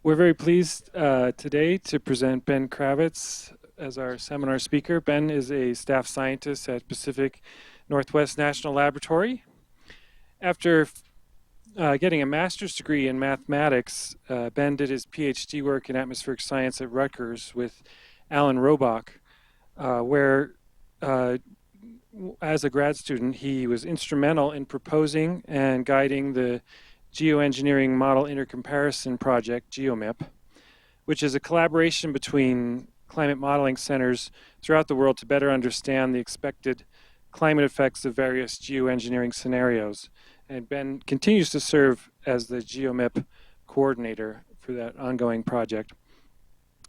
We're very pleased today to present Ben Kravitz as our seminar speaker. Ben is a staff scientist at Pacific Northwest National Laboratory. After getting a master's degree in mathematics, Ben did his PhD work in atmospheric science at Rutgers with Alan Robach, where as a grad student, he was instrumental in proposing and guiding the Geoengineering Model Intercomparison project, GeoMIP, which is a collaboration between climate modeling centers throughout the world to better understand the expected climate effects of various geoengineering scenarios. And Ben continues to serve as the GeoMIP coordinator for that ongoing project.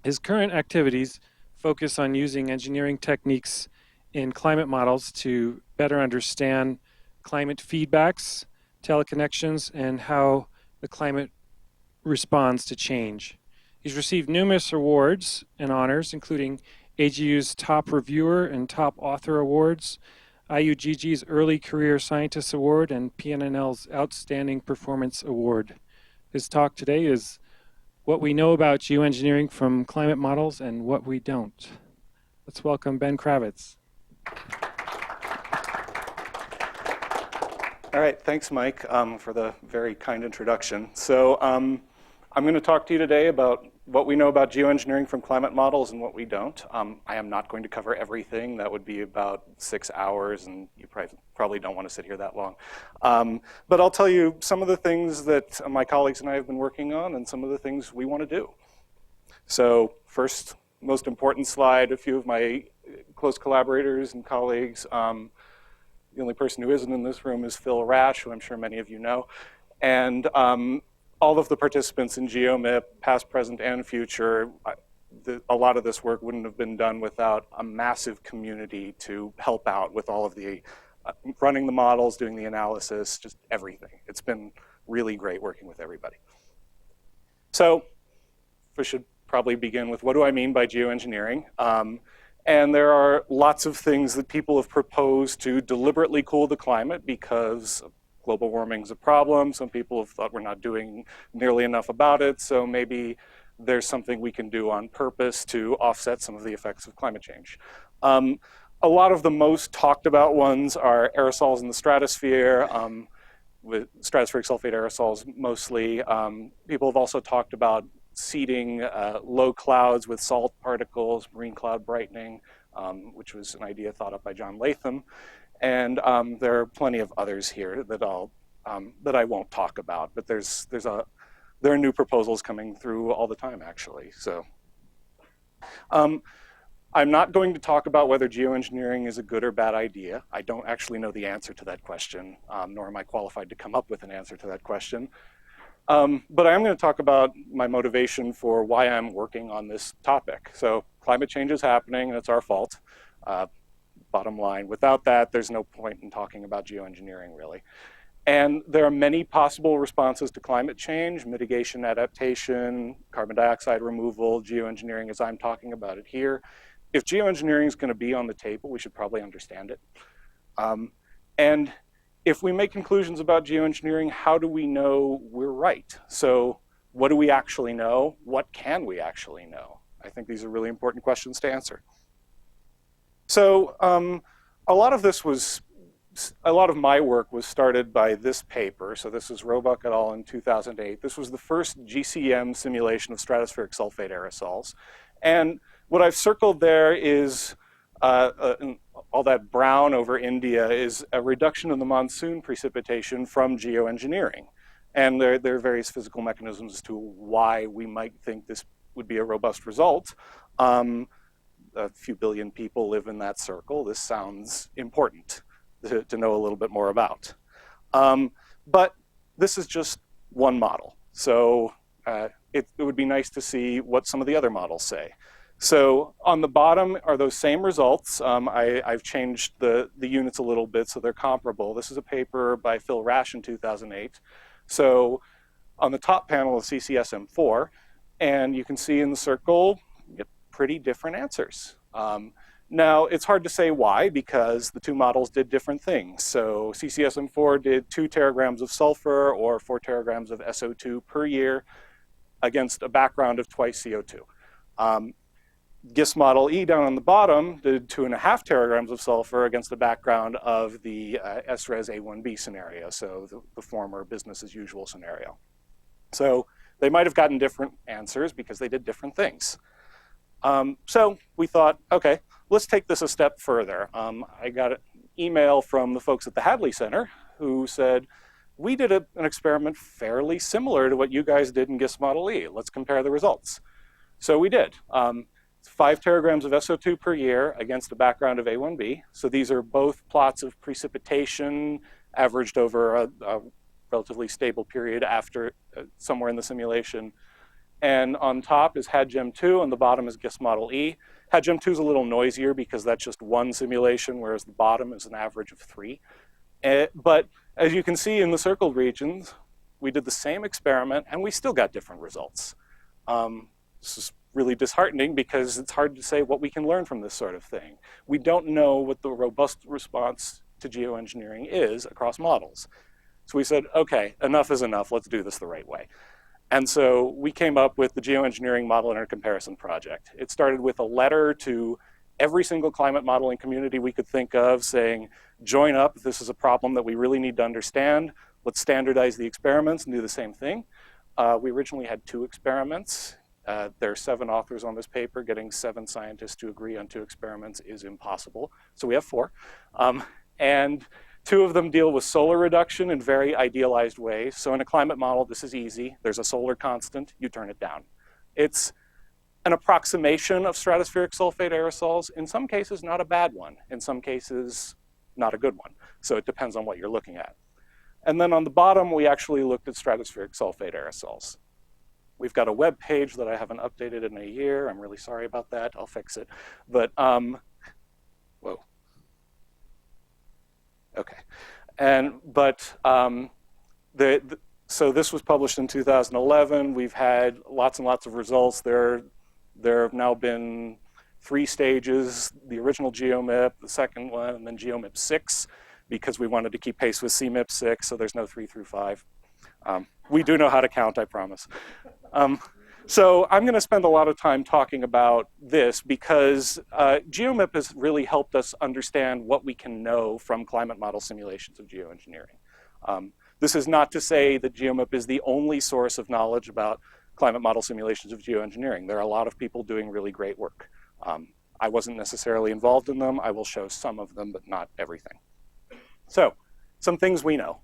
His current activities focus on using engineering techniques in climate models to better understand climate feedbacks, teleconnections, and how the climate responds to change. He's received numerous awards and honors, including AGU's Top Reviewer and Top Author Awards, IUGG's Early Career Scientist Award, and PNNL's Outstanding Performance Award. His talk today is what we know about geoengineering from climate models and what we don't. Let's welcome Ben Kravitz. All right, thanks, Mike, for the very kind introduction. So I'm going to talk to you today about what we know about geoengineering from climate models and what we don't. I am not going to cover everything. That would be about 6 hours, and you probably don't want to sit here that long. But I'll tell you some of the things that my colleagues and I have been working on and some of the things we want to do. So first, most important slide, a few of my close collaborators and colleagues. The only person who isn't in this room is Phil Rash, who I'm sure many of you know. And all of the participants in GeoMIP, past, present, and future, a lot of this work wouldn't have been done without a massive community to help out with all of the running the models, doing the analysis, just everything. It's been really great working with everybody. So we should probably begin with what do I mean by geoengineering? And there are lots of things that people have proposed to deliberately cool the climate because global warming is a problem. Some people have thought we're not doing nearly enough about it, so maybe there's something we can do on purpose to offset some of the effects of climate change. A lot of the most talked about ones are aerosols in the stratosphere, with stratospheric sulfate aerosols mostly. People have also talked about seeding low clouds with salt particles, marine cloud brightening, which was an idea thought up by John Latham. And there are plenty of others here that I won't talk about, but there are new proposals coming through all the time, actually. So I'm not going to talk about whether geoengineering is a good or bad idea. I don't actually know the answer to that question, nor am I qualified to come up with an answer to that question. But I am going to talk about my motivation for why I'm working on this topic. So climate change is happening, and it's our fault. Bottom line, without that, there's no point in talking about geoengineering, really. And there are many possible responses to climate change: mitigation, adaptation, carbon dioxide removal, geoengineering as I'm talking about it here. If geoengineering is going to be on the table, we should probably understand it. And if we make conclusions about geoengineering, how do we know we're right? So what do we actually know? What can we actually know? I think these are really important questions to answer. So a lot of my work was started by this paper. So this is Robach et al. In 2008. This was the first GCM simulation of stratospheric sulfate aerosols. And what I've circled there is all that brown over India is a reduction in the monsoon precipitation from geoengineering. And there are various physical mechanisms as to why we might think this would be a robust result. A few billion people live in that circle. This sounds important to know a little bit more about. But this is just one model. So it would be nice to see what some of the other models say. So on the bottom are those same results. I've changed the units a little bit so they're comparable. This is a paper by Phil Rash in 2008. So on the top panel is CCSM4, and you can see in the circle, you get pretty different answers. Now, it's hard to say why, because the two models did different things. So CCSM4 did 2 teragrams of sulfur or 4 teragrams of SO2 per year. against a background of twice CO2. GISS model E down on the bottom did 2.5 teragrams of sulfur against a background of the SRES A1B scenario, so the former business as usual scenario. So they might have gotten different answers because they did different things. So we thought, okay, let's take this a step further. I got an email from the folks at the Hadley Center who said, we did an experiment fairly similar to what you guys did in GISS Model E. Let's compare the results. So we did. 5 teragrams of SO2 per year against a background of A1B. So these are both plots of precipitation averaged over a relatively stable period after somewhere in the simulation. And on top is HadGem2, and the bottom is GISS Model E. HadGem2 is a little noisier because that's just one simulation, whereas the bottom is an average of 3. But as you can see in the circled regions, we did the same experiment, and we still got different results. This is really disheartening because it's hard to say what we can learn from this sort of thing. We don't know what the robust response to geoengineering is across models. So we said, okay, enough is enough, let's do this the right way. And so we came up with the Geoengineering Model Intercomparison project. It started with a letter to every single climate modeling community we could think of saying, join up, this is a problem that we really need to understand. Let's standardize the experiments and do the same thing. We originally had 2 experiments. There are 7 authors on this paper. Getting 7 scientists to agree on 2 experiments is impossible. So we have 4. And 2 of them deal with solar reduction in very idealized ways. So in a climate model, this is easy. There's a solar constant, you turn it down. It's an approximation of stratospheric sulfate aerosols. In some cases, not a bad one. In some cases, not a good one. So it depends on what you're looking at. And then on the bottom, we actually looked at stratospheric sulfate aerosols. We've got a web page that I haven't updated in a year. I'm really sorry about that. I'll fix it. But, whoa. Okay. So this was published in 2011. We've had lots and lots of results. There have now been 3 stages, the original GeoMIP, the second one, and then GeoMIP 6, because we wanted to keep pace with CMIP 6, so there's no 3 through 5. We do know how to count, I promise. So I'm going to spend a lot of time talking about this because GeoMIP has really helped us understand what we can know from climate model simulations of geoengineering. This is not to say that GeoMIP is the only source of knowledge about climate model simulations of geoengineering. There are a lot of people doing really great work. I wasn't necessarily involved in them. I will show some of them, but not everything. So, some things we know.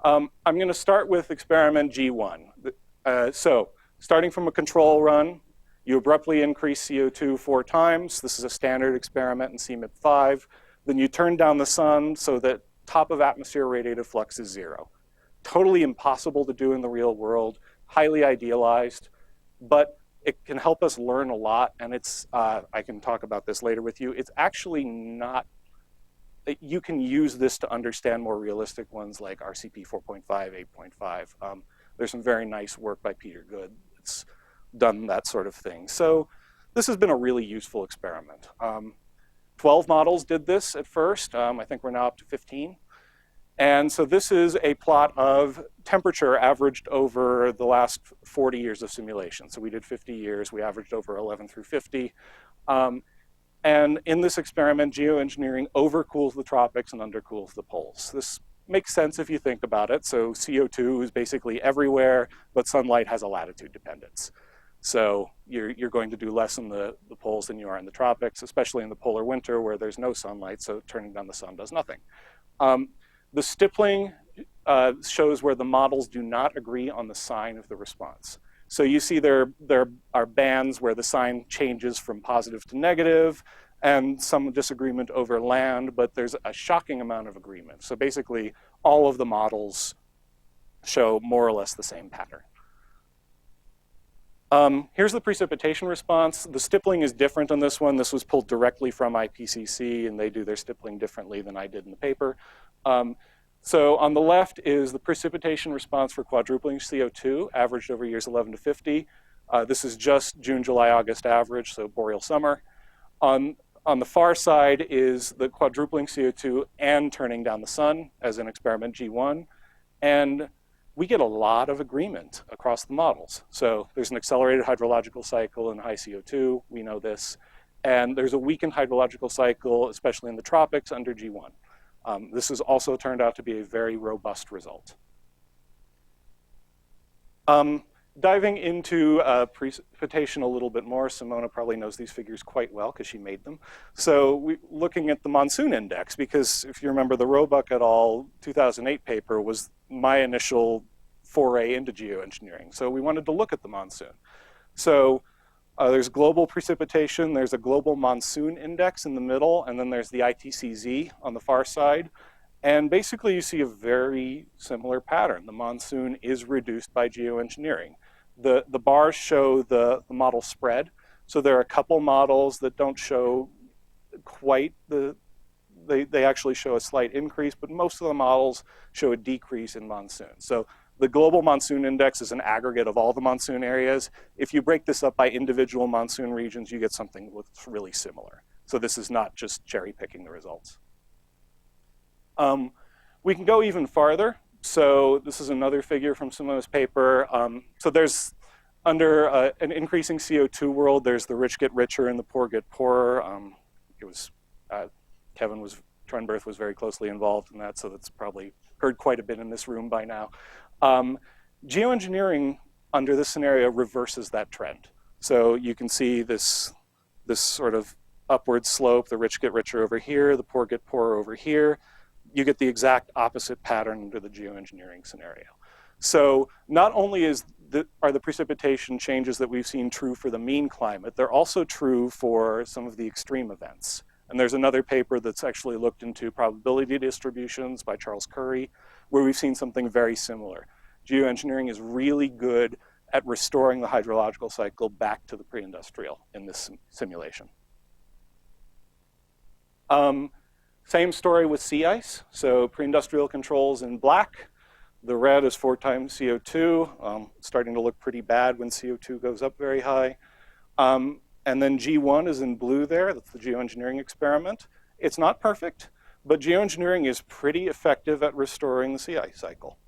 I'm going to start with experiment G1. So, starting from a control run, you abruptly increase CO2 4 times. This is a standard experiment in CMIP 5. Then you turn down the sun so that top of atmosphere radiative flux is 0. Totally impossible to do in the real world, highly idealized, but it can help us learn a lot, and it's, I can talk about this later with you, it's actually not, you can use this to understand more realistic ones like RCP 4.5, 8.5. There's some very nice work by Peter Good that's done that sort of thing. So this has been a really useful experiment. 12 models did this at first. I think we're now up to 15. And so this is a plot of temperature averaged over the last 40 years of simulation. So we did 50 years. We averaged over 11 through 50. And in this experiment, geoengineering overcools the tropics and undercools the poles. This makes sense if you think about it. So CO2 is basically everywhere, but sunlight has a latitude dependence. So you're going to do less in the poles than you are in the tropics, especially in the polar winter where there's no sunlight, so turning down the sun does nothing. The stippling shows where the models do not agree on the sign of the response. So you see there are bands where the sign changes from positive to negative, and some disagreement over land, but there's a shocking amount of agreement. So basically, all of the models show more or less the same pattern. Here's the precipitation response. The stippling is different on this one. This was pulled directly from IPCC, and they do their stippling differently than I did in the paper. So on the left is the precipitation response for quadrupling CO2, averaged over years 11 to 50. This is just June, July, August average, so boreal summer. On the far side is the quadrupling CO2 and turning down the sun, as in experiment G1. And we get a lot of agreement across the models. So there's an accelerated hydrological cycle in high CO2, we know this, and there's a weakened hydrological cycle, especially in the tropics, under G1. This has also turned out to be a very robust result. Diving into precipitation a little bit more, Simona probably knows these figures quite well because she made them. So looking at the monsoon index, because if you remember the Roebuck et al. 2008 paper was my initial foray into geoengineering. So we wanted to look at the monsoon. So there's global precipitation, there's a global monsoon index in the middle, and then there's the ITCZ on the far side. And basically you see a very similar pattern. The monsoon is reduced by geoengineering. The bars show the model spread. So there are a couple models that don't show quite they actually show a slight increase, but most of the models show a decrease in monsoon. So the global monsoon index is an aggregate of all the monsoon areas. If you break this up by individual monsoon regions, you get something that's really similar. So this is not just cherry picking the results. We can go even farther. So this is another figure from Simona's paper. So there's, under an increasing CO2 world, there's the rich get richer and the poor get poorer. Kevin Trenberth was very closely involved in that, so that's probably heard quite a bit in this room by now. Geoengineering under this scenario reverses that trend. So you can see this sort of upward slope, the rich get richer over here, the poor get poorer over here. You get the exact opposite pattern under the geoengineering scenario. So not only are the precipitation changes that we've seen true for the mean climate, they're also true for some of the extreme events. And there's another paper that's actually looked into probability distributions by Charles Curry, where we've seen something very similar. Geoengineering is really good at restoring the hydrological cycle back to the pre-industrial in this simulation. Same story with sea ice. So pre-industrial controls in black. The red is 4 times CO2, starting to look pretty bad when CO2 goes up very high. And then G1 is in blue there. That's the geoengineering experiment. It's not perfect, but geoengineering is pretty effective at restoring the sea ice cycle.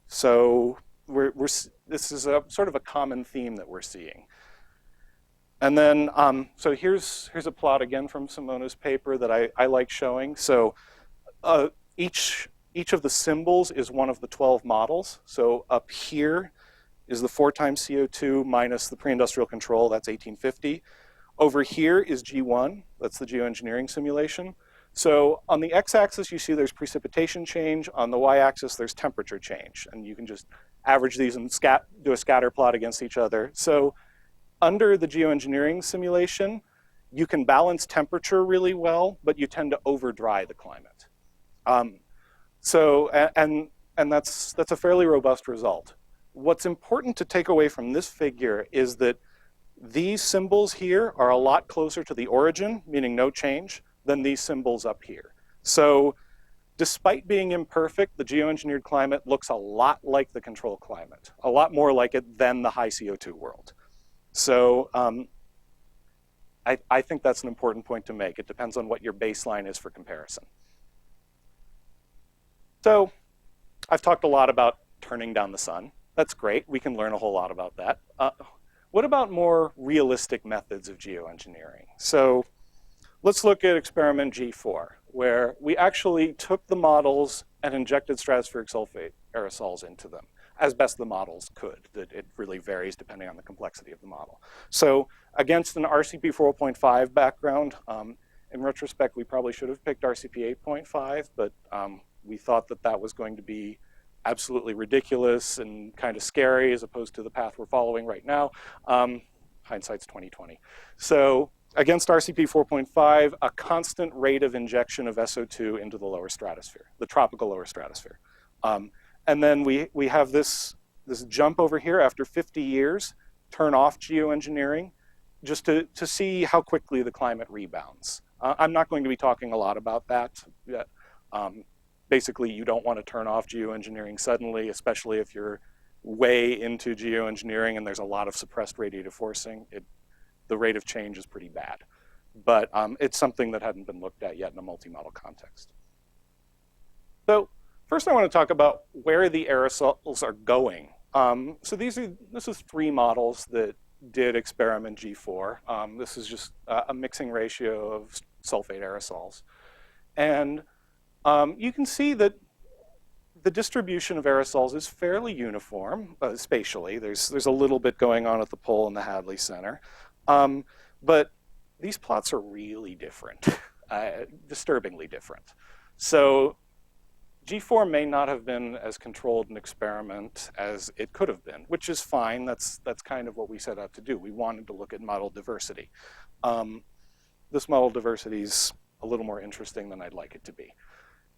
So this is a sort of a common theme that we're seeing. And then, so here's a plot again from Simona's paper that I like showing. So each of the symbols is one of the 12 models. So up here is the 4 times CO2 minus the pre-industrial control, that's 1850. Over here is G1, that's the geoengineering simulation. So on the x-axis, you see there's precipitation change. On the y-axis, there's temperature change. And you can just average these and do a scatter plot against each other. So under the geoengineering simulation, you can balance temperature really well, but you tend to over-dry the climate. And that's a fairly robust result. What's important to take away from this figure is that these symbols here are a lot closer to the origin, meaning no change, than these symbols up here. So despite being imperfect, the geoengineered climate looks a lot like the control climate, a lot more like it than the high CO2 world. So I think that's an important point to make. It depends on what your baseline is for comparison. So I've talked a lot about turning down the sun. That's great. We can learn a whole lot about that. What about more realistic methods of geoengineering? So let's look at experiment G4, where we actually took the models and injected stratospheric sulfate aerosols into them, as best the models could. It really varies depending on the complexity of the model. So against an RCP 4.5 background, in retrospect, we probably should have picked RCP 8.5, but we thought that that was going to be absolutely ridiculous and kind of scary as opposed to the path we're following right now. Hindsight's 2020. So against RCP 4.5, a constant rate of injection of SO2 into the lower stratosphere, the tropical lower stratosphere. And then we have this jump over here after 50 years, turn off geoengineering, just to see how quickly the climate rebounds. I'm not going to be talking a lot about that yet. Basically, you don't want to turn off geoengineering suddenly, especially if you're way into geoengineering and there's a lot of suppressed radiative forcing. The rate of change is pretty bad. But it's something that hadn't been looked at yet in a multi-model context. So first I want to talk about where the aerosols are going. So this is 3 models that did experiment G4. This is just a mixing ratio of sulfate aerosols. And you can see that the distribution of aerosols is fairly uniform spatially. There's a little bit going on at the pole in the Hadley Center. But these plots are really different, disturbingly different. So G4 may not have been as controlled an experiment as it could have been, which is fine. That's kind of what we set out to do. We wanted to look at model diversity. This model diversity is a little more interesting than I'd like it to be.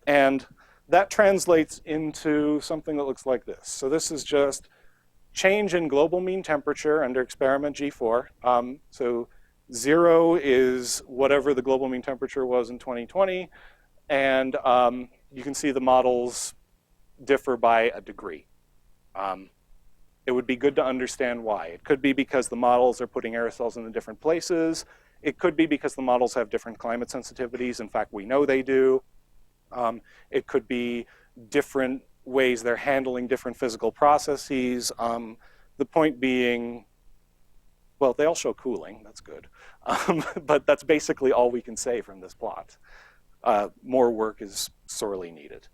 And that translates into something that looks like this. So this is just change in global mean temperature under experiment G4. So 0 is whatever the global mean temperature was in 2020. And you can see the models differ by a degree. It would be good to understand why. It could be because the models are putting aerosols in the different places. It could be because the models have different climate sensitivities. In fact, we know they do. It could be different ways they're handling different physical processes. The point being, well, they all show cooling. That's good. But that's basically all we can say from this plot. More work is sorely needed.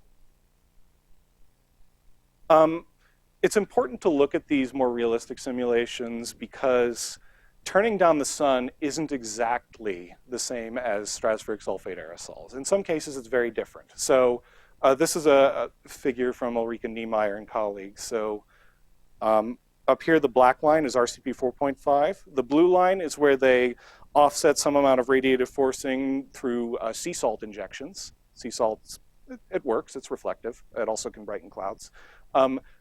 It's important to look at these more realistic simulations because turning down the sun isn't exactly the same as stratospheric sulfate aerosols. In some cases, it's very different. So this is a figure from Ulrike Niemeyer and colleagues. So up here, the black line is RCP 4.5. The blue line is where they offset some amount of radiative forcing through sea salt injections. Sea salt, it works, it's reflective. It also can brighten clouds.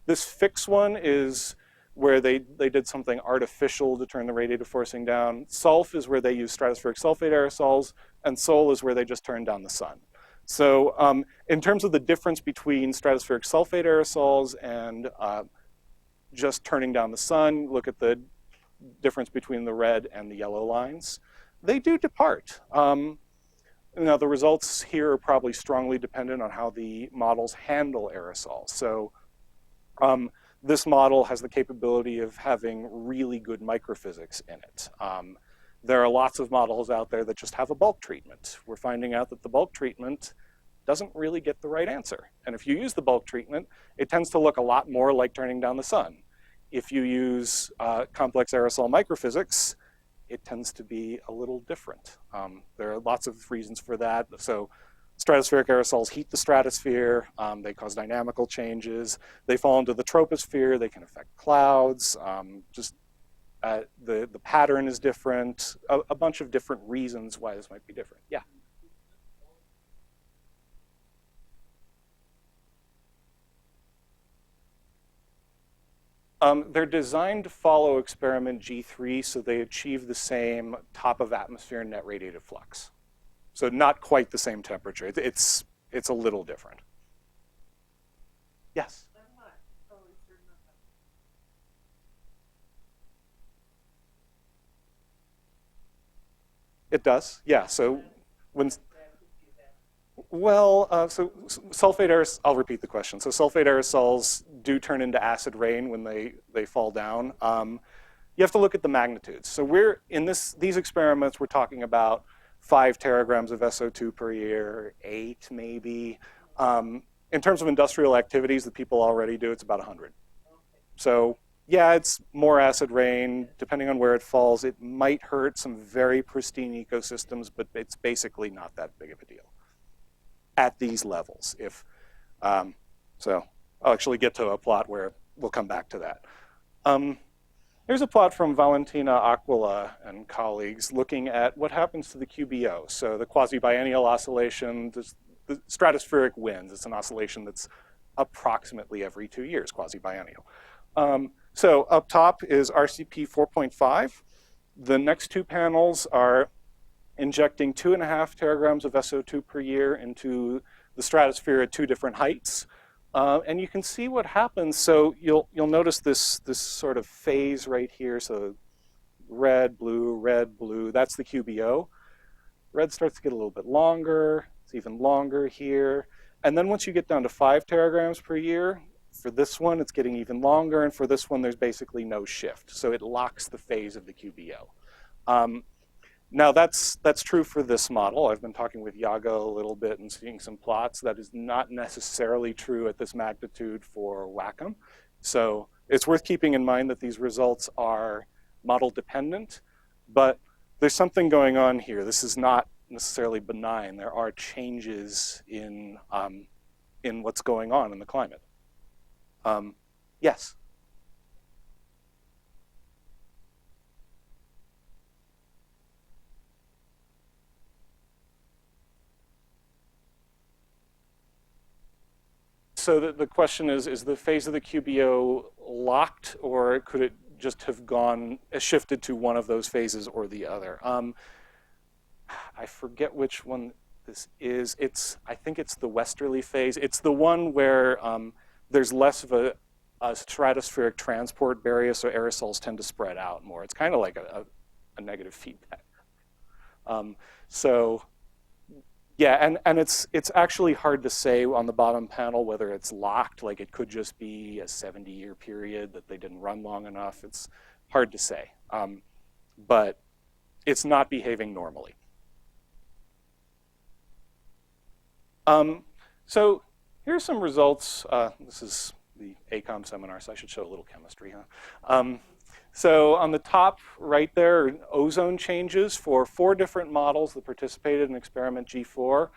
This fixed one is where they did something artificial to turn the radiative forcing down. Sulf is where they use stratospheric sulfate aerosols, and Sol is where they just turn down the sun. So in terms of the difference between stratospheric sulfate aerosols and just turning down the sun, look at the difference between the red and the yellow lines. They do depart. Now the results here are probably strongly dependent on how the models handle aerosols. So this model has the capability of having really good microphysics in it. There are lots of models out there that just have a bulk treatment. We're finding out that the bulk treatment doesn't really get the right answer. And if you use the bulk treatment, it tends to look a lot more like turning down the sun. If you use complex aerosol microphysics, it tends to be a little different. There are lots of reasons for that. So stratospheric aerosols heat the stratosphere. They cause dynamical changes. They fall into the troposphere. They can affect clouds. The pattern is different. A bunch of different reasons why this might be different. Yeah. They're designed to follow experiment G3, so they achieve the same top of atmosphere net radiative flux. So not quite the same temperature. It's a little different. Yes? It does, yeah. So when so sulfate aerosols, I'll repeat the question. So sulfate aerosols do turn into acid rain when they fall down. You have to look at the magnitudes. So we're in these experiments, we're talking about 5 teragrams of SO2 per year, 8 maybe. In terms of industrial activities that people already do, it's about 100. So yeah, it's more acid rain. Depending on where it falls, it might hurt some very pristine ecosystems, but it's basically not that big of a deal at these levels. So I'll actually get to a plot where we'll come back to that. Here's a plot from Valentina Aquila and colleagues looking at what happens to the QBO. So the quasi-biennial oscillation, the stratospheric winds. It's an oscillation that's approximately every 2 years, quasi-biennial. So up top is RCP 4.5. The next 2 panels are injecting 2.5 teragrams of SO2 per year into the stratosphere at 2 different heights. And you can see what happens. So you'll notice this sort of phase right here. So red, blue, that's the QBO. Red starts to get a little bit longer. It's even longer here. And then once you get down to 5 teragrams per year, for this one, it's getting even longer, and for this one, there's basically no shift. So it locks the phase of the QBO. Now that's true for this model. I've been talking with Yago a little bit and seeing some plots. That is not necessarily true at this magnitude for Wacom. So it's worth keeping in mind that these results are model dependent, but there's something going on here. This is not necessarily benign. There are changes in what's going on in the climate. Yes? So the question is the phase of the QBO locked, or could it just have shifted to one of those phases or the other? I forget which one this is. I think it's the westerly phase. It's the one where there's less of a stratospheric transport barrier, so aerosols tend to spread out more. It's kind of like a negative feedback. So yeah, and it's actually hard to say on the bottom panel whether it's locked, like it could just be a 70-year period that they didn't run long enough. It's hard to say, but it's not behaving normally. So here's some results. This is the ACOM seminar, so I should show a little chemistry, huh? So on the top right there are ozone changes for 4 different models that participated in experiment G4.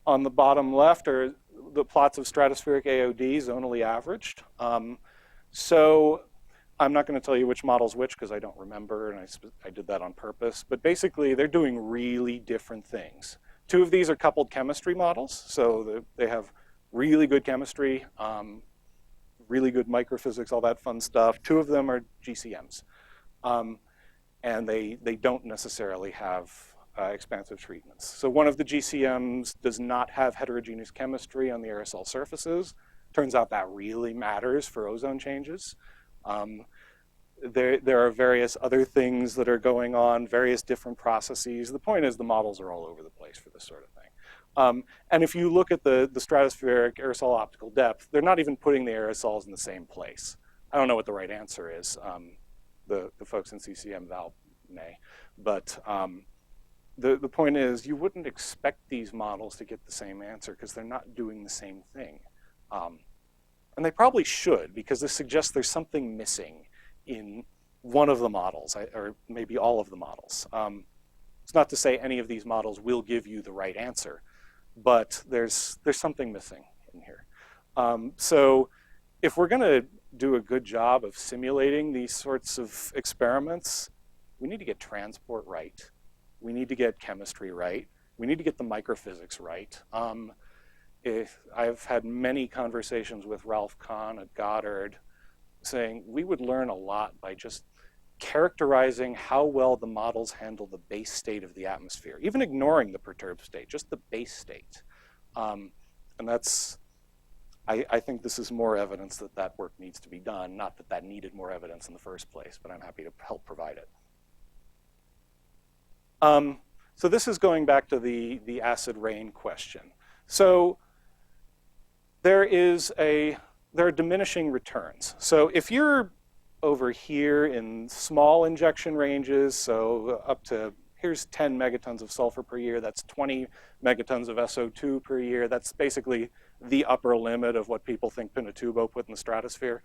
On the bottom left are the plots of stratospheric AOD, zonally averaged. So I'm not going to tell you which model's which because I don't remember, and I did that on purpose. But basically, they're doing really different things. 2 of these are coupled chemistry models, so they have really good chemistry, really good microphysics, all that fun stuff. 2 of them are GCMs. And they don't necessarily have expansive treatments. So one of the GCMs does not have heterogeneous chemistry on the aerosol surfaces. Turns out that really matters for ozone changes. There are various other things that are going on, various different processes. The point is the models are all over the place for this sort of thing. And if you look at the stratospheric aerosol optical depth, they're not even putting the aerosols in the same place. I don't know what the right answer is. The folks in CCM Val may. But the point is you wouldn't expect these models to get the same answer because they're not doing the same thing. And they probably should, because this suggests there's something missing in one of the models, or maybe all of the models. It's not to say any of these models will give you the right answer, but there's something missing in here. So if we're going to do a good job of simulating these sorts of experiments, we need to get transport right. We need to get chemistry right. We need to get the microphysics right. I've had many conversations with Ralph Kahn at Goddard saying we would learn a lot by just characterizing how well the models handle the base state of the atmosphere, even ignoring the perturbed state, just the base state. And that's, I think this is more evidence that that work needs to be done, not that that needed more evidence in the first place, but I'm happy to help provide it. So this is going back to the acid rain question. So there are diminishing returns. So if you're over here in small injection ranges, so up to, here's 10 megatons of sulfur per year, that's 20 megatons of SO2 per year, that's basically the upper limit of what people think Pinatubo put in the stratosphere.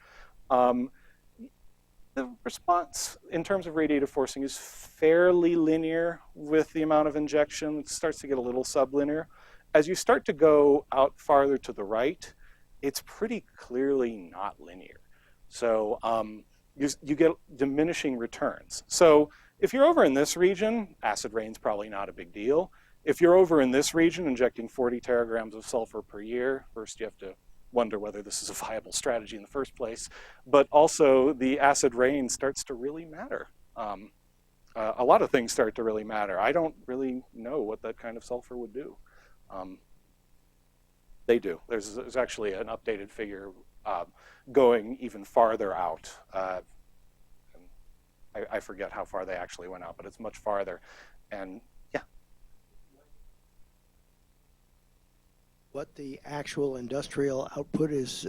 The response in terms of radiative forcing is fairly linear with the amount of injection. It starts to get a little sublinear. As you start to go out farther to the right, it's pretty clearly not linear. So you get diminishing returns. So if you're over in this region, acid rain's probably not a big deal. If you're over in this region injecting 40 teragrams of sulfur per year, first you have to wonder whether this is a viable strategy in the first place, but also the acid rain starts to really matter. A lot of things start to really matter. I don't really know what that kind of sulfur would do. They do. There's actually an updated figure going even farther out. I forget how far they actually went out, but it's much farther. And yeah. what the actual industrial output is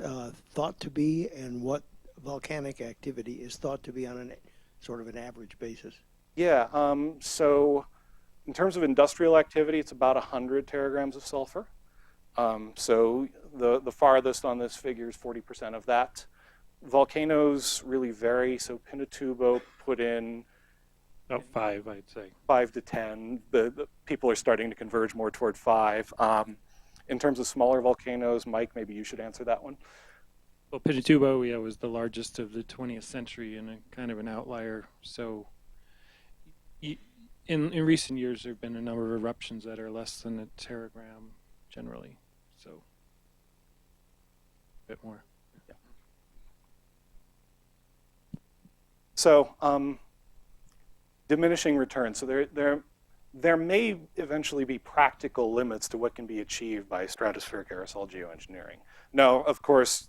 thought to be and what volcanic activity is thought to be on an sort of an average basis? Yeah, so in terms of industrial activity, it's about 100 teragrams of sulfur. So the farthest on this figure is 40% of that. Volcanoes really vary, so Pinatubo put in About 5, I'd say. 5 to 10. The people are starting to converge more toward 5. In terms of smaller volcanoes, Mike, maybe you should answer that one. Well, Pinatubo, yeah, was the largest of the 20th century and a kind of an outlier. So in recent years, there have been a number of eruptions that are less than a teragram generally. So a bit more. Yeah. So diminishing returns. So there may eventually be practical limits to what can be achieved by stratospheric aerosol geoengineering. Now, of course,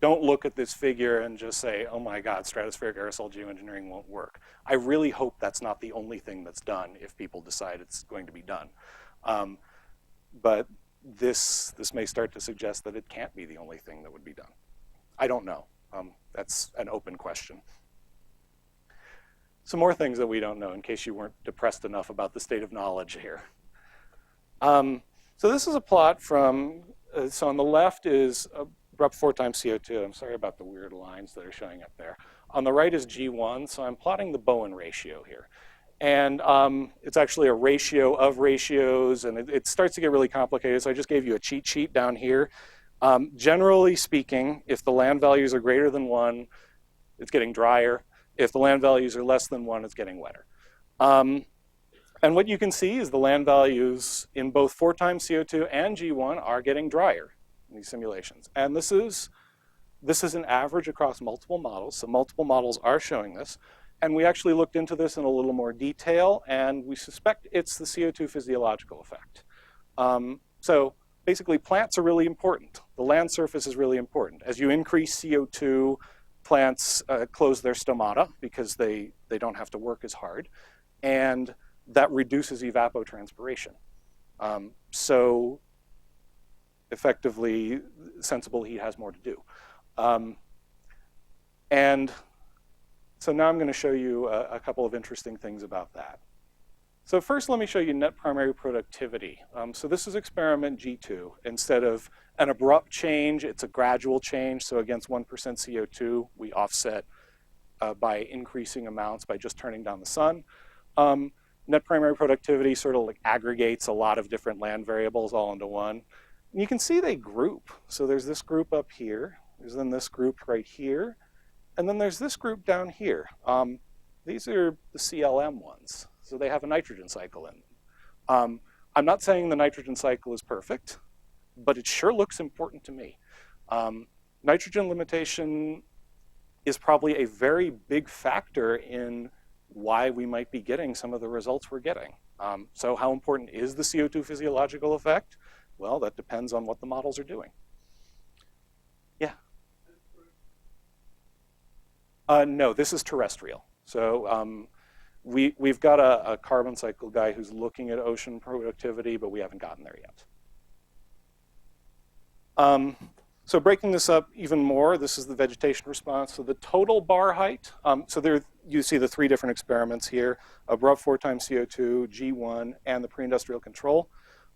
don't look at this figure and just say, oh my God, stratospheric aerosol geoengineering won't work. I really hope that's not the only thing that's done if people decide it's going to be done. But this may start to suggest that it can't be the only thing that would be done. I don't know. That's an open question. Some more things that we don't know in case you weren't depressed enough about the state of knowledge here. So this is a plot from, so on the left is abrupt 4 times CO2. I'm sorry about the weird lines that are showing up there. On the right is G1, so I'm plotting the Bowen ratio here. And it's actually a ratio of ratios, and it starts to get really complicated, so I just gave you a cheat sheet down here. Generally speaking, if the land values are greater than 1, it's getting drier. If the land values are less than 1, it's getting wetter. And what you can see is the land values in both 4 times CO2 and G1 are getting drier in these simulations. And this is an average across multiple models, so multiple models are showing this. And we actually looked into this in a little more detail, and we suspect it's the CO2 physiological effect. So basically, plants are really important. The land surface is really important. As you increase CO2, plants close their stomata because they don't have to work as hard, and that reduces evapotranspiration. So effectively, sensible heat has more to do. And so now I'm going to show you a couple of interesting things about that. So first, let me show you net primary productivity. So this is experiment G2. Instead of an abrupt change, it's a gradual change. So against 1% CO2, we offset by increasing amounts by just turning down the sun. Net primary productivity sort of like aggregates a lot of different land variables all into one. And you can see they group. So there's this group up here. There's then this group right here. And then there's this group down here. These are the CLM ones. So they have a nitrogen cycle in them. I'm not saying the nitrogen cycle is perfect, but it sure looks important to me. Nitrogen limitation is probably a very big factor in why we might be getting some of the results we're getting. So how important is the CO2 physiological effect? Well, that depends on what the models are doing. Yeah? No, this is terrestrial. So we've got a carbon cycle guy who's looking at ocean productivity, but we haven't gotten there yet. So breaking this up even more, this is the vegetation response. So the total bar height, so there you see the 3 different experiments here, abrupt 4 times CO2, G1, and the pre-industrial control.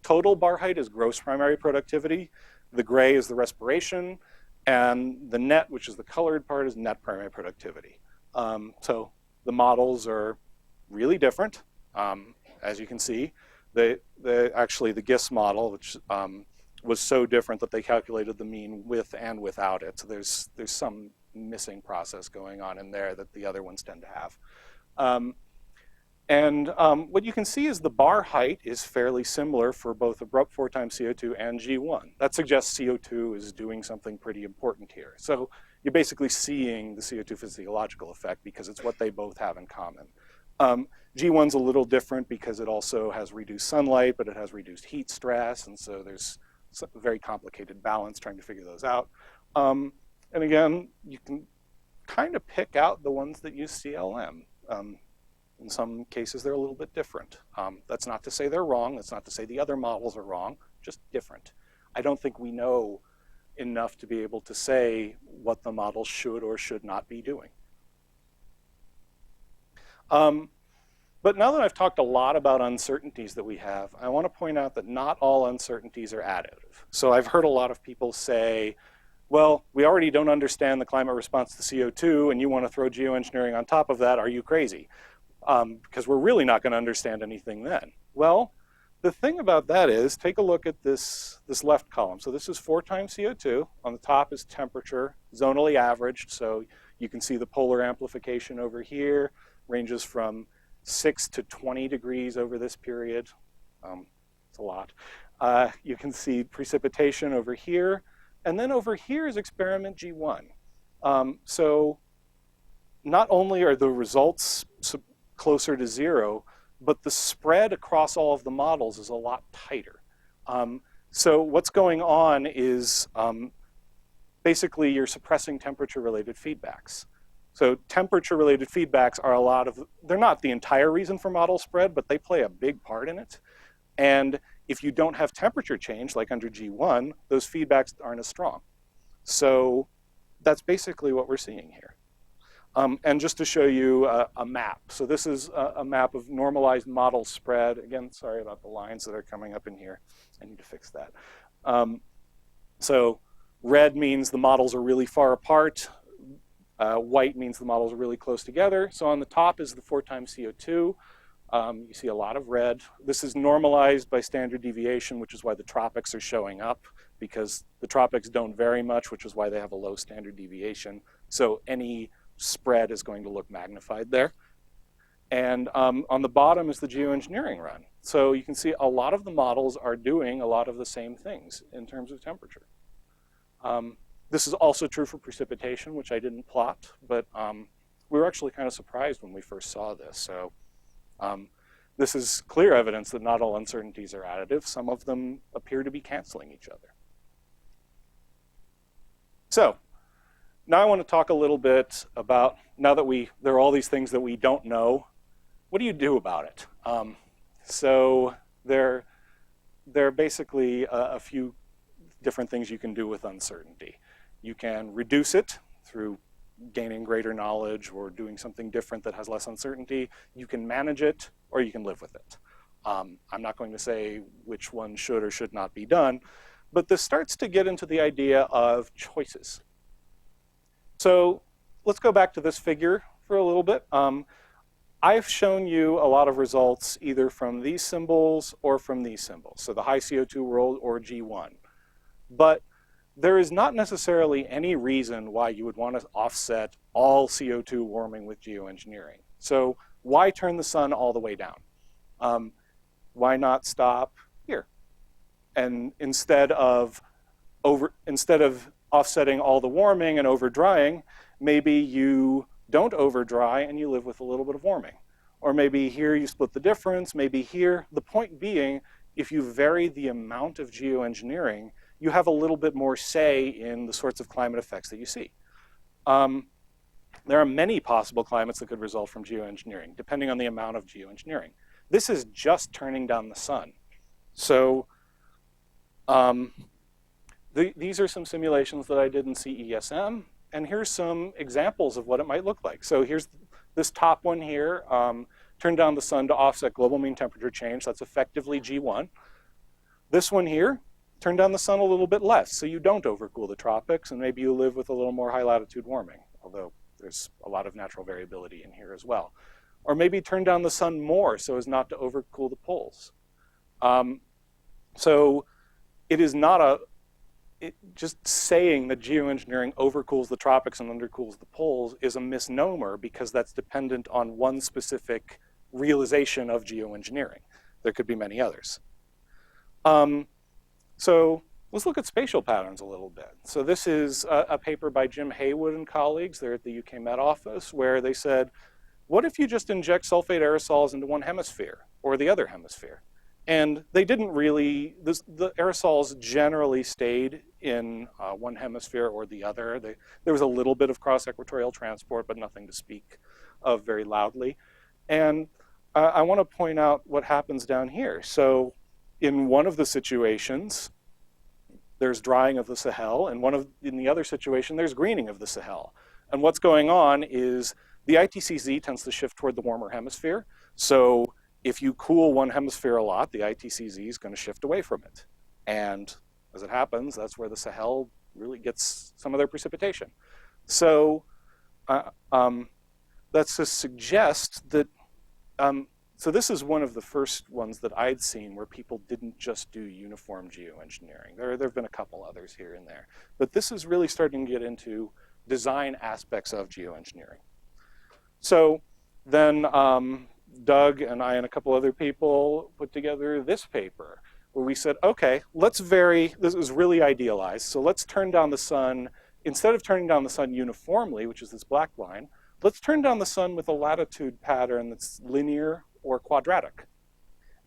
Total bar height is gross primary productivity. The gray is the respiration, and the net, which is the colored part, is net primary productivity. So the models are really different, as you can see. Actually, the GISS model, which was so different that they calculated the mean with and without it. So there's some missing process going on in there that the other ones tend to have. What you can see is the bar height is fairly similar for both abrupt 4 times CO2 and G1. That suggests CO2 is doing something pretty important here. So you're basically seeing the CO2 physiological effect because it's what they both have in common. G1's a little different because it also has reduced sunlight, but it has reduced heat stress, and so there's a very complicated balance trying to figure those out. And again, you can kind of pick out the ones that use CLM. In some cases, they're a little bit different. That's not to say they're wrong. That's not to say the other models are wrong, just different. I don't think we know enough to be able to say what the model should or should not be doing. But now that I've talked a lot about uncertainties that we have, I want to point out that not all uncertainties are additive. So I've heard a lot of people say, well, we already don't understand the climate response to CO2, and you want to throw geoengineering on top of that. Are you crazy? Because we're really not going to understand anything then. Well, the thing about that is, take a look at this left column. So this is 4 times CO2. On the top is temperature, zonally averaged. So you can see the polar amplification over here ranges from 6 to 20 degrees over this period. It's a lot. You can see precipitation over here. And then over here is experiment G1. So not only are the results closer to 0, but the spread across all of the models is a lot tighter. So what's going on is basically you're suppressing temperature-related feedbacks. So temperature-related feedbacks are they're not the entire reason for model spread, but they play a big part in it. And if you don't have temperature change, like under G1, those feedbacks aren't as strong. So that's basically what we're seeing here. And just to show you a map. So this is a map of normalized model spread. Again, sorry about the lines that are coming up in here. I need to fix that. So red means the models are really far apart. White means the models are really close together. So on the top is the 4 times CO2. You see a lot of red. This is normalized by standard deviation, which is why the tropics are showing up, because the tropics don't vary much, which is why they have a low standard deviation. So any spread is going to look magnified there. And on the bottom is the geoengineering run. So you can see a lot of the models are doing a lot of the same things in terms of temperature. This is also true for precipitation, which I didn't plot, but we were actually kind of surprised when we first saw this. So this is clear evidence that not all uncertainties are additive. Some of them appear to be canceling each other. So now I want to talk a little bit about, now that there are all these things that we don't know, what do you do about it? So there are basically a few different things you can do with uncertainty. You can reduce it through gaining greater knowledge or doing something different that has less uncertainty. You can manage it, or you can live with it. I'm not going to say which one should or should not be done, but this starts to get into the idea of choices. So let's go back to this figure for a little bit. I've shown you a lot of results either from these symbols or from these symbols, so the high CO2 world or G1. But there is not necessarily any reason why you would want to offset all CO2 warming with geoengineering. So why turn the sun all the way down? Why not stop here? And instead of offsetting all the warming and over drying, maybe you don't over dry and you live with a little bit of warming. Or maybe here you split the difference, maybe here. The point being, if you vary the amount of geoengineering, you have a little bit more say in the sorts of climate effects that you see. There are many possible climates that could result from geoengineering, depending on the amount of geoengineering. This is just turning down the sun. So these are some simulations that I did in CESM, and here's some examples of what it might look like. So here's this top one here, turn down the sun to offset global mean temperature change. That's effectively G1. This one here, turn down the sun a little bit less, so you don't overcool the tropics, and maybe you live with a little more high latitude warming, although there's a lot of natural variability in here as well. Or maybe turn down the sun more so as not to overcool the poles. So it is not just saying that geoengineering overcools the tropics and undercools the poles is a misnomer, because that's dependent on one specific realization of geoengineering. There could be many others. So let's look at spatial patterns a little bit. So this is a paper by Jim Haywood and colleagues. They're at the UK Met Office, where they said, what if you just inject sulfate aerosols into one hemisphere or the other hemisphere? And they didn't really, the aerosols generally stayed in one hemisphere or the other. There was a little bit of cross-equatorial transport, but nothing to speak of very loudly. And I want to point out what happens down here. So in one of the situations, there's drying of the Sahel, and in the other situation, there's greening of the Sahel. And what's going on is the ITCZ tends to shift toward the warmer hemisphere. So if you cool one hemisphere a lot, the ITCZ is going to shift away from it. And as it happens, that's where the Sahel really gets some of their precipitation. So that's to suggest that, so this is one of the first ones that I'd seen where people didn't just do uniform geoengineering. There have been a couple others here and there. But this is really starting to get into design aspects of geoengineering. So then Doug and I and a couple other people put together this paper where we said, okay, let's vary, this is really idealized, so let's turn down the sun, instead of turning down the sun uniformly, which is this black line, let's turn down the sun with a latitude pattern that's linear or quadratic.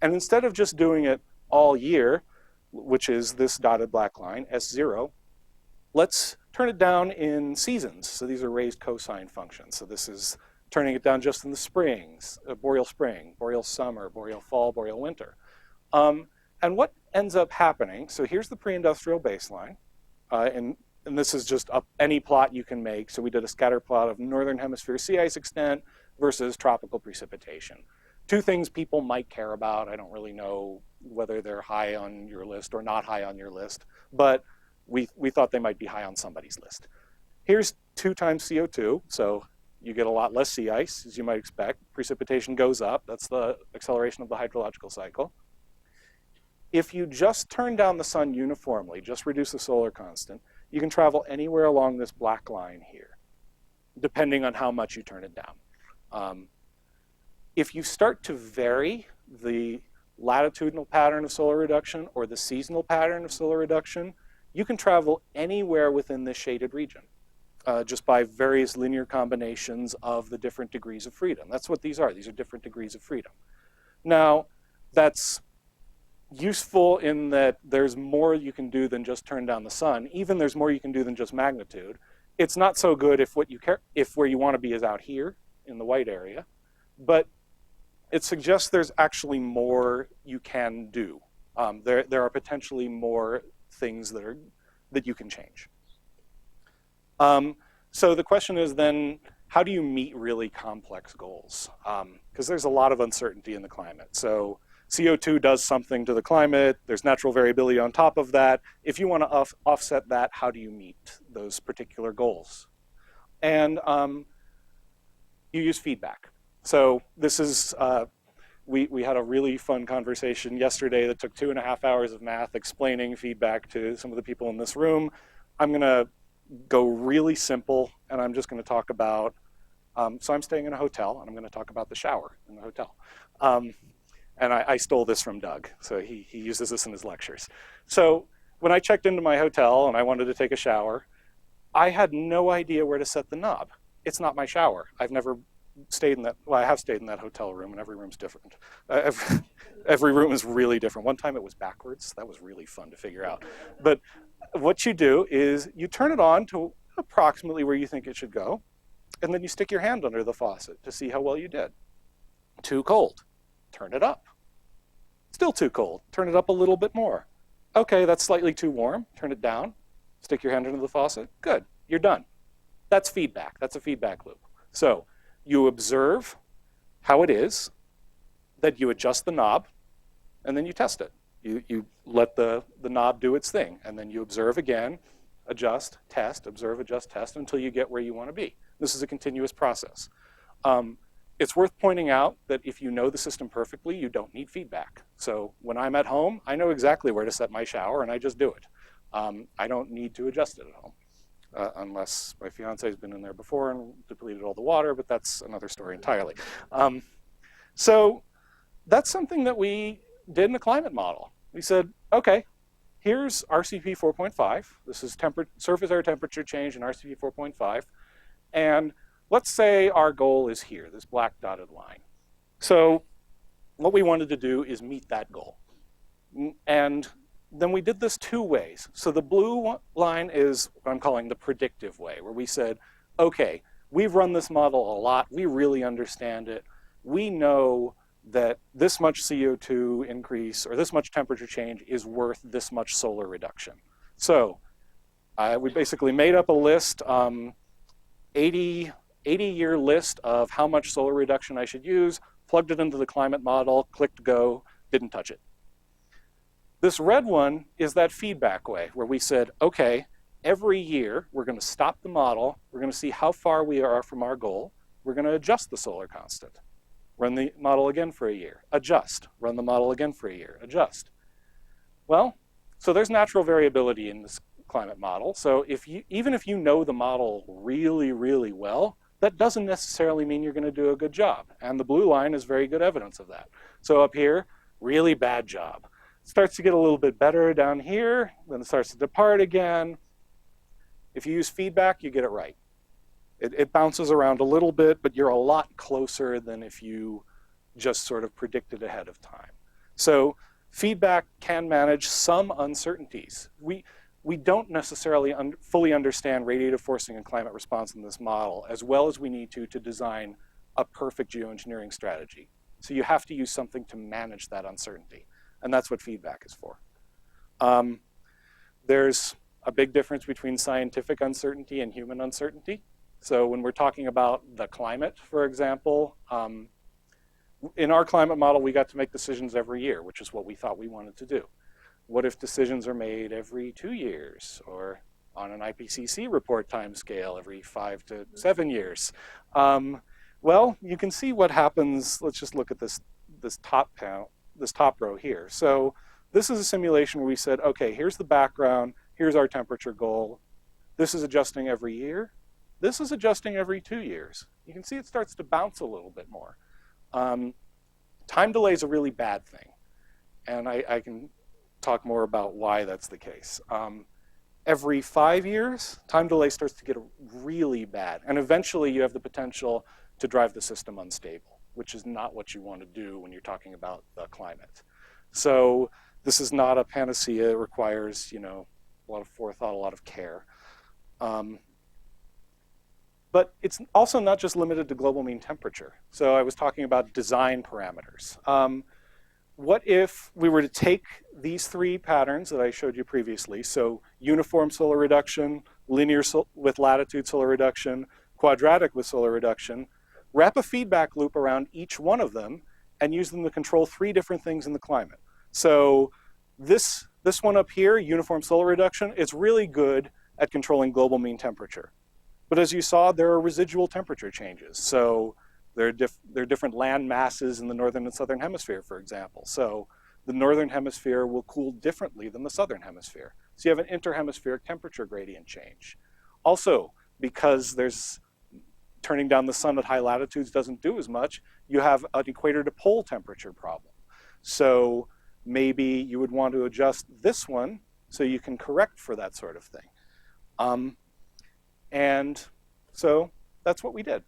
And instead of just doing it all year, which is this dotted black line, S0, let's turn it down in seasons. So these are raised cosine functions. So this is turning it down just in the springs, boreal spring, boreal summer, boreal fall, boreal winter. And what ends up happening, so here's the pre-industrial baseline, and this is just any plot you can make. So we did a scatter plot of northern hemisphere sea ice extent versus tropical precipitation. Two things people might care about. I don't really know whether they're high on your list or not high on your list, but we thought they might be high on somebody's list. Here's 2 times CO2, so you get a lot less sea ice, as you might expect. Precipitation goes up. That's the acceleration of the hydrological cycle. If you just turn down the sun uniformly, just reduce the solar constant, you can travel anywhere along this black line here, depending on how much you turn it down. If you start to vary the latitudinal pattern of solar reduction or the seasonal pattern of solar reduction, you can travel anywhere within this shaded region, just by various linear combinations of the different degrees of freedom. That's what these are. These are different degrees of freedom. Now, that's useful in that there's more you can do than just turn down the sun. Even there's more you can do than just magnitude. It's not so good if where you want to be is out here in the white area, but it suggests there's actually more you can do. There are potentially more things that you can change. So the question is then, how do you meet really complex goals? Because there's a lot of uncertainty in the climate. So CO2 does something to the climate. There's natural variability on top of that. If you want to offset that, how do you meet those particular goals? And you use feedback. So this is, we had a really fun conversation yesterday that took 2.5 hours of math explaining feedback to some of the people in this room. I'm going to go really simple, and I'm just going to talk about, so I'm staying in a hotel, and I'm going to talk about the shower in the hotel. And I stole this from Doug, so he uses this in his lectures. So when I checked into my hotel and I wanted to take a shower, I had no idea where to set the knob. It's not my shower. I've never stayed in that, well, I have stayed in that hotel room, and every room's different. Every room is really different. One time it was backwards. That was really fun to figure out. But what you do is you turn it on to approximately where you think it should go, and then you stick your hand under the faucet to see how well you did. Too cold. Turn it up. Still too cold. Turn it up a little bit more. Okay, that's slightly too warm. Turn it down. Stick your hand under the faucet. Good. You're done. That's feedback. That's a feedback loop. So you observe how it is, then you adjust the knob, and then you test it. You let the knob do its thing, and then you observe again, adjust, test, observe, adjust, test, until you get where you want to be. This is a continuous process. It's worth pointing out that if you know the system perfectly, you don't need feedback. So when I'm at home, I know exactly where to set my shower, and I just do it. I don't need to adjust it at home, unless my fiance has been in there before and depleted all the water, but that's another story entirely. So that's something that we did in the climate model. We said, okay, here's RCP 4.5. This is surface air temperature change in RCP 4.5. And let's say our goal is here, this black dotted line. So what we wanted to do is meet that goal. And then we did this 2 ways. So the blue line is what I'm calling the predictive way, where we said, okay, we've run this model a lot. We really understand it. We know that this much CO2 increase or this much temperature change is worth this much solar reduction. So we basically made up a list, 80-year list of how much solar reduction I should use, plugged it into the climate model, clicked go, didn't touch it. This red one is that feedback way where we said, okay, every year we're going to stop the model, we're going to see how far we are from our goal, we're going to adjust the solar constant. Run the model again for a year, adjust, run the model again for a year, adjust. Well, so there's natural variability in this climate model. So even if you know the model really, really well, that doesn't necessarily mean you're going to do a good job. And the blue line is very good evidence of that. So up here, really bad job. It starts to get a little bit better down here, then it starts to depart again. If you use feedback, you get it right. It bounces around a little bit, but you're a lot closer than if you just sort of predicted ahead of time. So feedback can manage some uncertainties. We don't necessarily fully understand radiative forcing and climate response in this model as well as we need to design a perfect geoengineering strategy. So you have to use something to manage that uncertainty. And that's what feedback is for. There's a big difference between scientific uncertainty and human uncertainty. So when we're talking about the climate, for example, in our climate model, we got to make decisions every year, which is what we thought we wanted to do. What if decisions are made every 2 years or on an IPCC report timescale every 5 to 7 years? Well, you can see what happens. Let's just look at this top row here. So this is a simulation where we said, okay, here's the background, here's our temperature goal. This is adjusting every year. This is adjusting every 2 years. You can see it starts to bounce a little bit more. Time delay is a really bad thing. And I can talk more about why that's the case. Every 5 years, time delay starts to get really bad. And eventually you have the potential to drive the system unstable, which is not what you want to do when you're talking about the climate. So this is not a panacea. It requires, a lot of forethought, a lot of care. But it's also not just limited to global mean temperature. So I was talking about design parameters. What if we were to take these 3 patterns that I showed you previously, so uniform solar reduction, linear with latitude solar reduction, quadratic with solar reduction, wrap a feedback loop around each one of them and use them to control 3 different things in the climate. So this one up here, uniform solar reduction, it's really good at controlling global mean temperature. But as you saw, there are residual temperature changes. So there are different land masses in the northern and southern hemisphere, for example. So the northern hemisphere will cool differently than the southern hemisphere. So you have an interhemispheric temperature gradient change. Also, because there's turning down the sun at high latitudes doesn't do as much, you have an equator to pole temperature problem. So maybe you would want to adjust this one so you can correct for that sort of thing. And so that's what we did.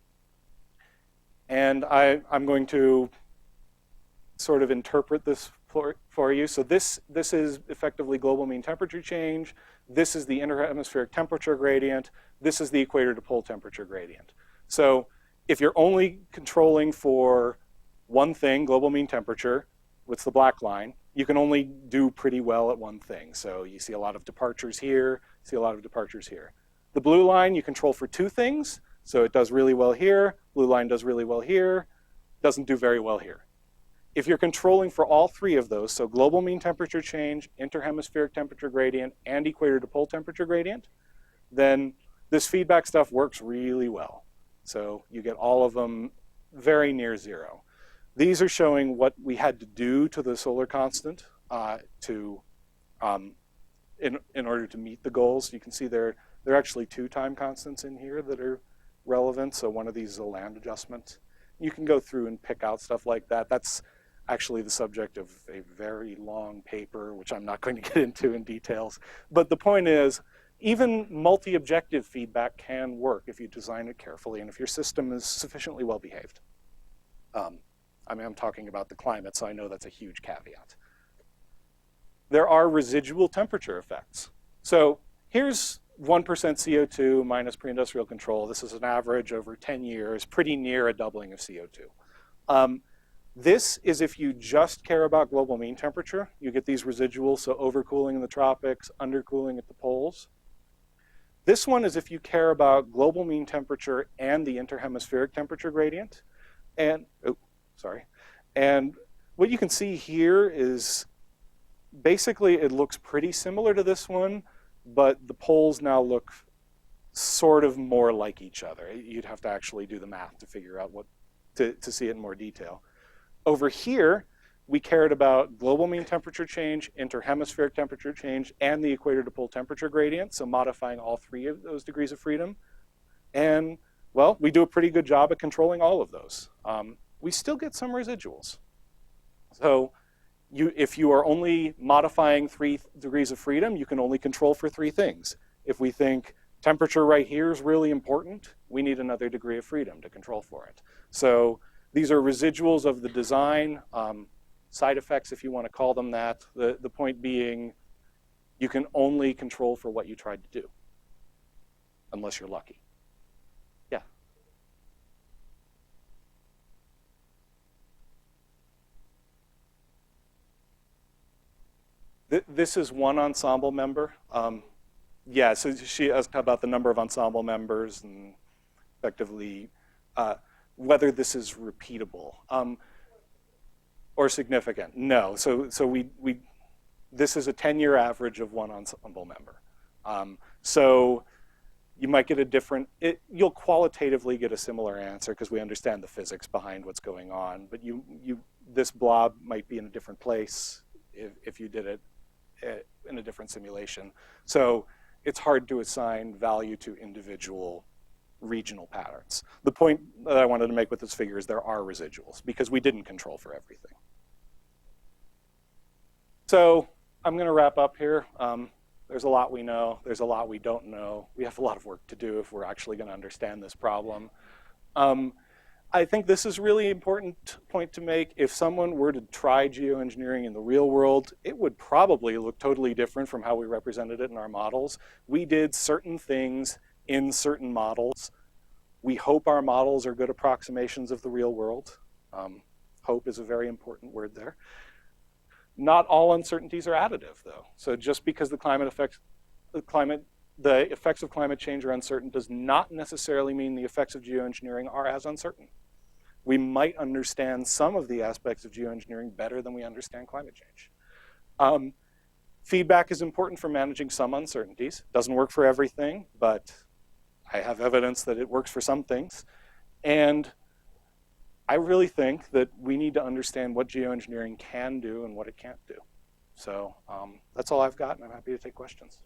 And I'm going to sort of interpret this for you. So this is effectively global mean temperature change. This is the interhemispheric temperature gradient. This is the equator to pole temperature gradient. So if you're only controlling for one thing, global mean temperature, what's the black line, you can only do pretty well at one thing. So you see a lot of departures here, see a lot of departures here. The blue line, you control for 2 things. So it does really well here, blue line does really well here, doesn't do very well here. If you're controlling for all 3 of those, so global mean temperature change, interhemispheric temperature gradient, and equator to pole temperature gradient, then this feedback stuff works really well. So you get all of them very near 0. These are showing what we had to do to the solar constant in order to meet the goals. You can see there are actually 2 time constants in here that are relevant. So one of these is a land adjustment. You can go through and pick out stuff like that. That's actually the subject of a very long paper, which I'm not going to get into in details. But the point is, even multi-objective feedback can work if you design it carefully and if your system is sufficiently well behaved. I'm talking about the climate, so I know that's a huge caveat. There are residual temperature effects. So here's 1% CO2 minus pre-industrial control. This is an average over 10 years, pretty near a doubling of CO2. This is if you just care about global mean temperature. You get these residuals, so overcooling in the tropics, undercooling at the poles. This one is if you care about global mean temperature and the interhemispheric temperature gradient. And, and what you can see here is basically it looks pretty similar to this one, but the poles now look sort of more like each other. You'd have to actually do the math to figure out what, to see it in more detail. Over here, we cared about global mean temperature change, interhemispheric temperature change, and the equator to pole temperature gradient, so modifying all three of those degrees of freedom. And, well, we do a pretty good job at controlling all of those. We still get some residuals. So if you are only modifying 3 degrees of freedom, you can only control for 3 things. If we think temperature right here is really important, we need another degree of freedom to control for it. So these are residuals of the design, side effects if you want to call them that. The point being, you can only control for what you tried to do, unless you're lucky. Yeah? This is one ensemble member. Yeah, so she asked about the number of ensemble members and effectively whether this is repeatable or significant. No, so this is a 10-year average of one ensemble member. So you might get a different, you'll qualitatively get a similar answer because we understand the physics behind what's going on, but this blob might be in a different place if you did it in a different simulation. So it's hard to assign value to individual regional patterns. The point that I wanted to make with this figure is there are residuals because we didn't control for everything. So I'm going to wrap up here. There's a lot we know. There's a lot we don't know. We have a lot of work to do if we're actually going to understand this problem. I think this is a really important point to make. If someone were to try geoengineering in the real world, it would probably look totally different from how we represented it in our models. We did certain things in certain models. We hope our models are good approximations of the real world. Hope is a very important word there. Not all uncertainties are additive, though. So just because the effects of climate change are uncertain does not necessarily mean the effects of geoengineering are as uncertain. We might understand some of the aspects of geoengineering better than we understand climate change. Feedback is important for managing some uncertainties. Doesn't work for everything, but I have evidence that it works for some things. And I really think that we need to understand what geoengineering can do and what it can't do. So that's all I've got, and I'm happy to take questions.